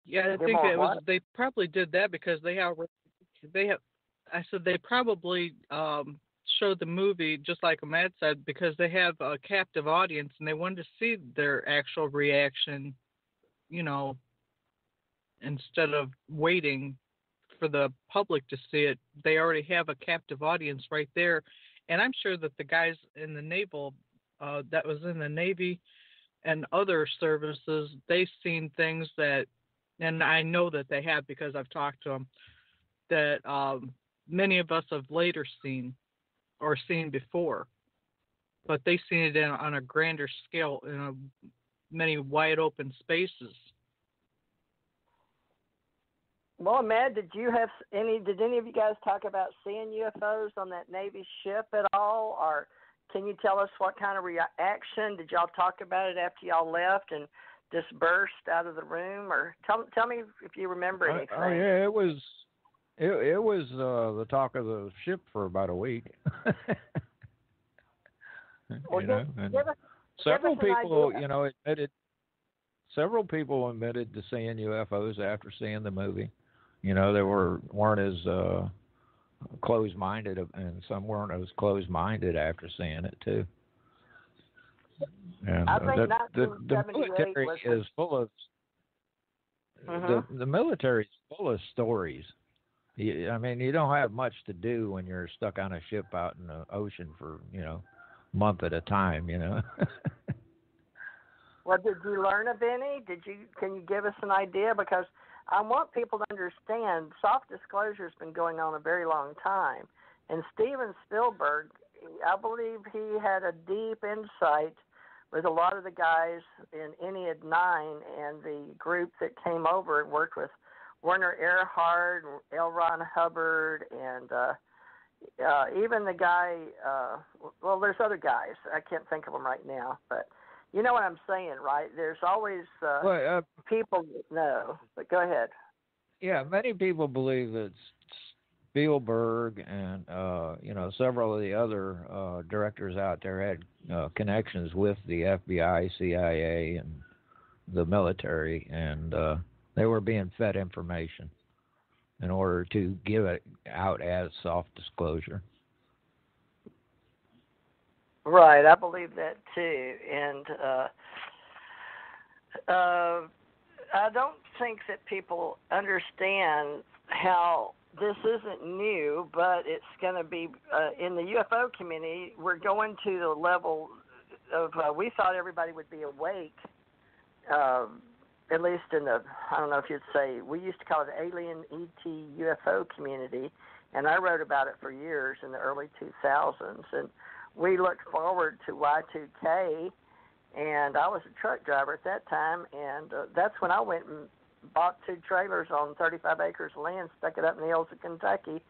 Yeah, I They're think more it was. what? They probably did that because they have. I said they probably showed the movie just like Matt said because they have a captive audience and they wanted to see their actual reaction. You know, instead of waiting for the public to see it, they already have a captive audience right there. And I'm sure that the guys in the naval, that was in the Navy and other services, they've seen things that, and I know that they have because I've talked to them, that many of us have later seen or seen before, but they've seen it on a grander scale in many wide open spaces. Well, Matt, did you have any? Did any of you guys talk about seeing UFOs on that Navy ship at all, or can you tell us what kind of reaction did y'all talk about it after y'all left and dispersed out of the room, or tell me if you remember Oh anything. yeah, it was the talk of the ship for about a week. Well, And give us several an people, idea. admitted. Several people admitted to seeing UFOs after seeing the movie. They weren't as closed-minded, and some weren't as closed-minded after seeing it too. And I think the 1978 military was. is full of the military is full of stories. I mean, you don't have much to do when you're stuck on a ship out in the ocean for a month at a time. Well, did you learn of any? Can you give us an idea? Because I want people to understand soft disclosure has been going on a very long time. And Steven Spielberg, I believe he had a deep insight with a lot of the guys in Ennead 9 and the group that came over and worked with Werner Erhard, L. Ron Hubbard, and even the guy, well, there's other guys. I can't think of them right now, but you know what I'm saying, right? There's always people that know. But go ahead. Yeah, many people believe that Spielberg and several of the other directors out there had connections with the FBI, CIA, and the military, and they were being fed information in order to give it out as soft disclosure. Right, I believe that too, and I don't think that people understand how this isn't new, but it's going to be in the UFO community. We're going to the level of we thought everybody would be awake, at least in the, I don't know if you'd say, we used to call it the alien ET UFO community, and I wrote about it for years in the early 2000s, and we looked forward to Y2K, and I was a truck driver at that time, and that's when I went and bought 2 trailers on 35 acres of land, stuck it up in the hills of Kentucky,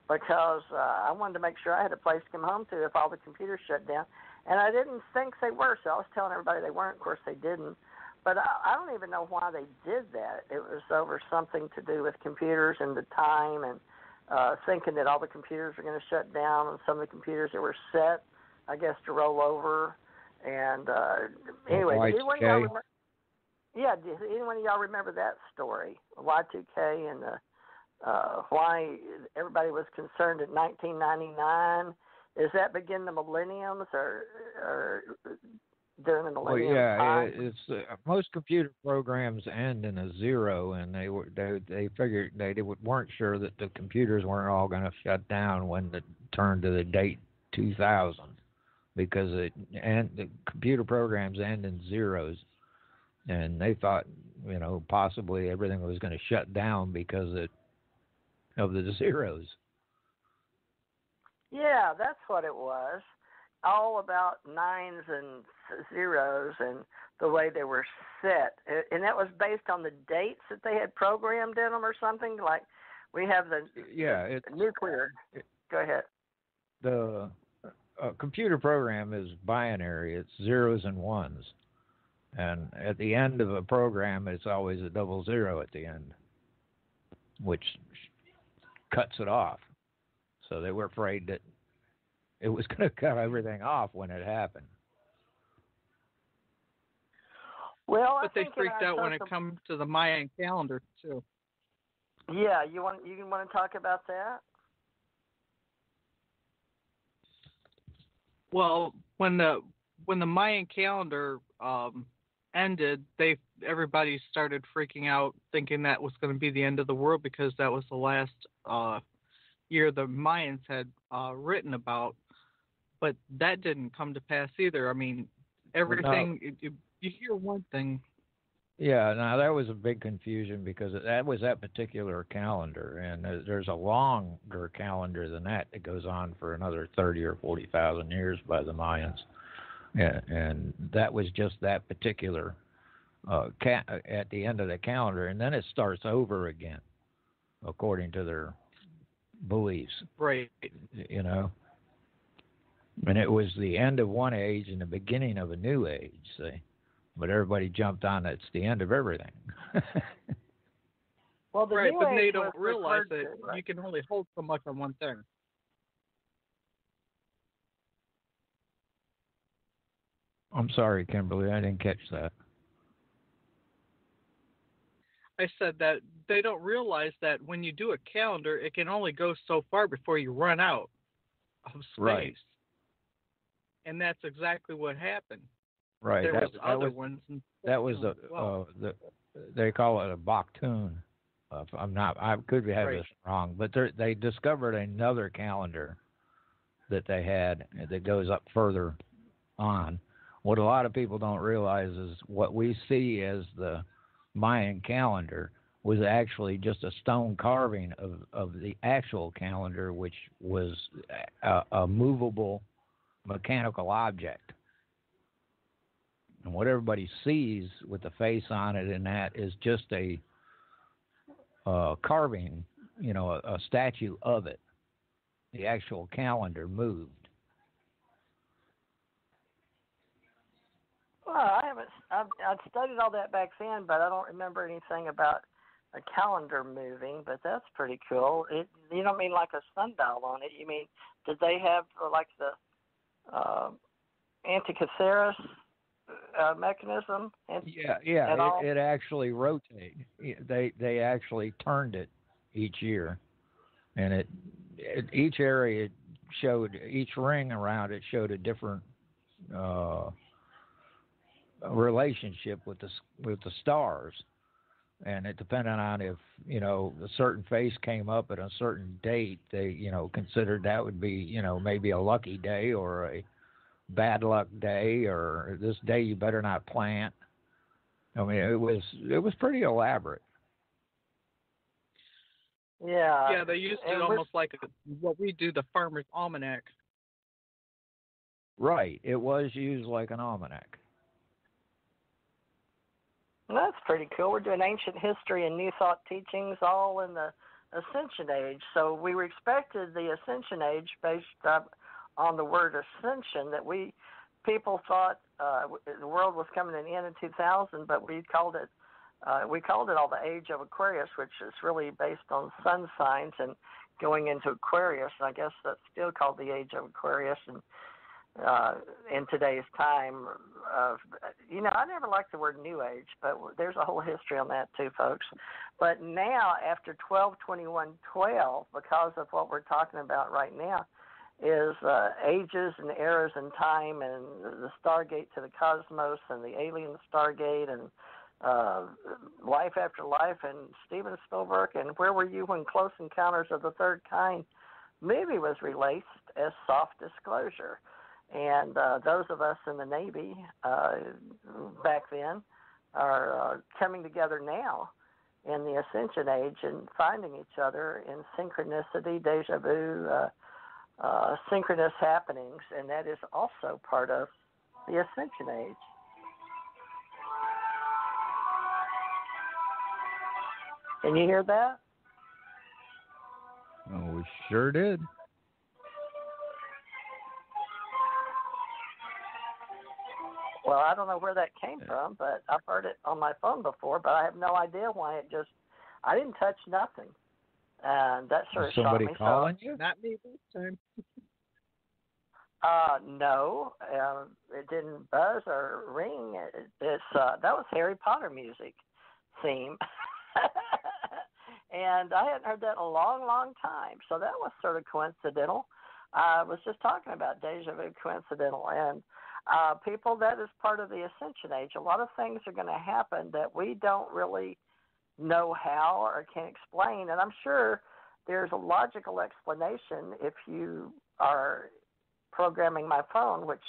because I wanted to make sure I had a place to come home to if all the computers shut down. And I didn't think they were, so I was telling everybody they weren't. Of course, they didn't. But I don't even know why they did that. It was over something to do with computers and the time, and thinking that all the computers were going to shut down, and some of the computers that were set, I guess, to roll over. And anyway, did anyone of y'all remember? Yeah, did anyone of y'all remember that story, Y2K, and why everybody was concerned in 1999? Does that begin the millenniums or during the millennium? Well, yeah, time? it's most computer programs end in a 0, and they figured they weren't sure that the computers weren't all going to shut down when it turned to the date 2000, because the computer programs end in zeros, and they thought possibly everything was going to shut down because of the zeros. Yeah, that's what it was. All about nines and zeros and the way they were set. And that was based on the dates that they had programmed in them or something? Like we have the nuclear. Go ahead. The computer program is binary. It's zeros and ones. And at the end of a program, it's always a 00 at the end, which cuts it off. So they were afraid that it was going to cut everything off when it happened. Well, I But they think freaked out when it comes to the Mayan calendar too. Yeah, you want to talk about that? Well, when the Mayan calendar ended, everybody started freaking out, thinking that was going to be the end of the world because that was the last year the Mayans had written about. But that didn't come to pass either. I mean, everything you hear one thing. Yeah, now that was a big confusion because that was that particular calendar, and there's a longer calendar than that goes on for another 30 or 40,000 years by the Mayans, and that was just that particular at the end of the calendar, and then it starts over again, according to their beliefs. Right. You know, and it was the end of one age and the beginning of a new age. See. But everybody jumped on it's the end of everything. Well, the right, new but age they don't was realize that right? you can only hold so much on one thing. I'm sorry, Kimberly, I didn't catch that. I said that they don't realize that when you do a calendar, it can only go so far before you run out of space. Right. And that's exactly what happened. Right. There was other ones. That was they call it a Baktun. I could have this wrong, but they discovered another calendar that they had that goes up further on. What a lot of people don't realize is what we see as the Mayan calendar was actually just a stone carving of the actual calendar, which was a movable mechanical object. And what everybody sees with the face on it and that is just a carving, a statue of it. The actual calendar moved. Well, I've studied all that back then, but I don't remember anything about a calendar moving. But that's pretty cool. You don't mean like a sundial on it. You mean did they have like the Antikythera mechanism? It actually rotated. They actually turned it each year, and each area showed, each ring around it showed a different relationship with the stars, and it depended on if a certain face came up at a certain date. They considered that would be maybe a lucky day or a bad luck day, or this day you better not plant. I mean, it was pretty elaborate. Yeah. Yeah, they used it almost like what we do, the Farmer's Almanac. Right. It was used like an almanac. That's pretty cool. We're doing ancient history and new thought teachings all in the Ascension Age. So we expected the Ascension Age based on the word ascension, that people thought the world was coming to an end in 2000, but we called it all the Age of Aquarius, which is really based on sun signs and going into Aquarius. And I guess that's still called the Age of Aquarius. And in today's time, I never liked the word New Age, but there's a whole history on that too, folks. But now, after 12/21/12, because of what we're talking about right now, is ages and eras in time, and the Stargate to the cosmos, and the alien Stargate, and Life After Life, and Steven Spielberg, and Where Were You When Close Encounters of the Third Kind movie was released as soft disclosure. And those of us in the Navy back then are coming together now in the Ascension Age and finding each other in synchronicity, deja vu, synchronous happenings, and that is also part of the Ascension Age. Can you hear that? Oh, we sure did. Well, I don't know where that came from, but I've heard it on my phone before, but I have no idea why I didn't touch nothing. And that sort of shocked me. Somebody calling you? Not me this time. No, it didn't buzz or ring. That was Harry Potter music theme, and I hadn't heard that in a long, long time. So that was sort of coincidental. I was just talking about deja vu coincidental, and people, that is part of the ascension age. A lot of things are going to happen that we don't really know how or can explain, and I'm sure there's a logical explanation if you are programming my phone, which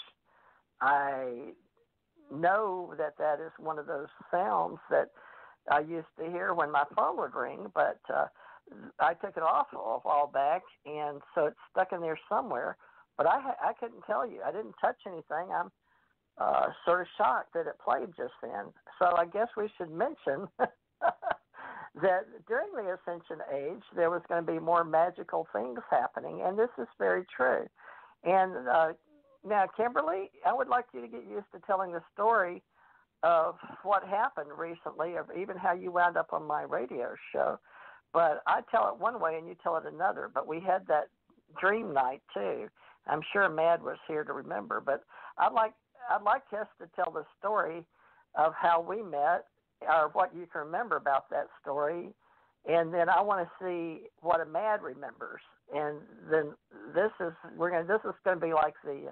I know that is one of those sounds that I used to hear when my phone would ring, but I took it off a while back, and so it's stuck in there somewhere. But I couldn't tell you. I didn't touch anything. I'm sort of shocked that it played just then. So I guess we should mention that during the Ascension Age, there was going to be more magical things happening, and this is very true. And now, Kimberly, I would like you to get used to telling the story of what happened recently, or even how you wound up on my radio show. But I tell it one way and you tell it another. But we had that dream night too. I'm sure Mad was here to remember. But I'd like us to tell the story of how we met, or what you can remember about that story, and then I want to see what a Mad remembers. And then this is going to be like the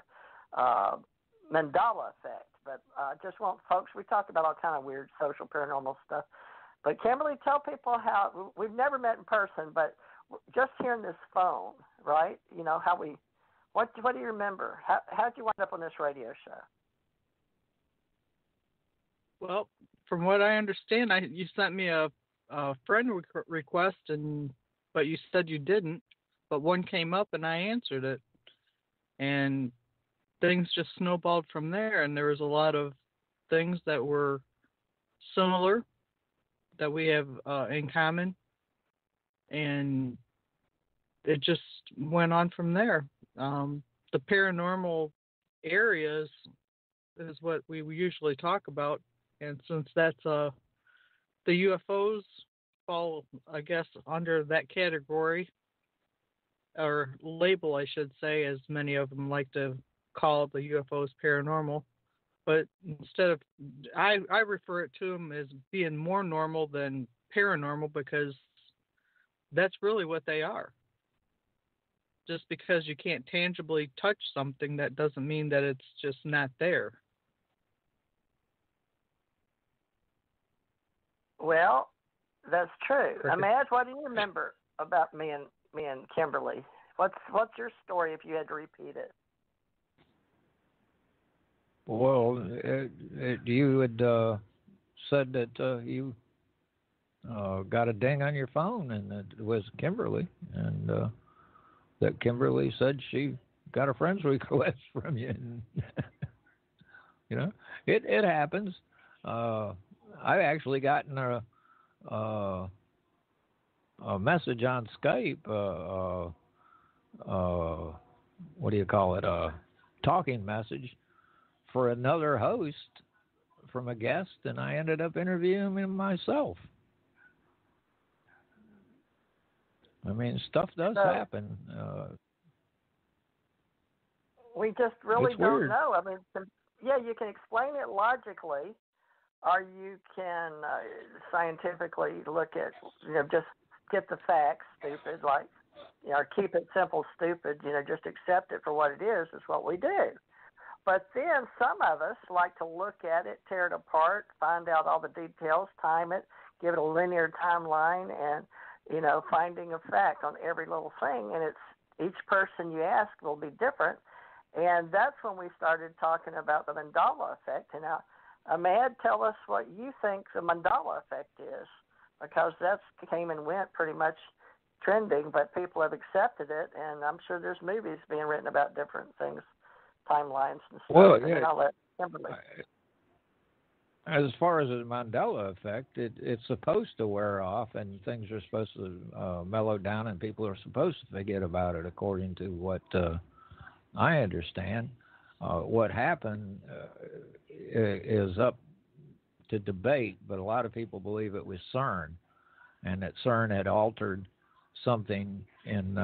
Mandela effect. But just want folks, we talk about all kind of weird social paranormal stuff. But Kimberly, tell people how we've never met in person, but just hearing this phone, right? You know how we. What do you remember? How'd you wind up on this radio show? Well, from what I understand, you sent me a friend request, but you said you didn't. But one came up and I answered it, and things just snowballed from there. And there was a lot of things that were similar that we have in common, and it just went on from there. The paranormal areas is what we usually talk about, and since that's the UFOs fall, I guess, under that category, or label, I should say, as many of them like to call the UFOs paranormal. But instead of, I refer it to them as being more normal than paranormal, because that's really what they are. Just because you can't tangibly touch something, that doesn't mean that it's just not there. Well, that's true. Imad, what do you remember about me and Kimberly? What's your story if you had to repeat it? Well, you had said that you got a ding on your phone, and it was Kimberly, and that Kimberly said she got a friend's request from you. And you know, it happens. I've actually gotten a message on Skype. What do you call it? A talking message for another host from a guest, and I ended up interviewing him myself. I mean, stuff does happen. We just really don't weird. know. I mean, you can explain it logically, or you can scientifically look at, just get the facts, stupid, like, or keep it simple, stupid, just accept it for what it is what we do. But then some of us like to look at it, tear it apart, find out all the details, time it, give it a linear timeline, and, finding a fact on every little thing. And it's each person you ask will be different. And that's when we started talking about the Mandela effect. And now, Ahmad, tell us what you think the Mandela effect is, because that came and went pretty much trending, but people have accepted it, and I'm sure there's movies being written about different things, timelines and stuff. Well, yeah. And I'll let Kimberly. As far as the Mandela effect, it's supposed to wear off, and things are supposed to mellow down, and people are supposed to forget about it, according to what I understand. What happened is up to debate, but a lot of people believe it was CERN, and that CERN had altered something in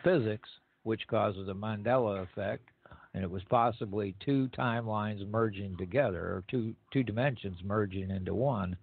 physics, which causes a Mandela effect, and it was possibly two timelines merging together, or two dimensions merging into one.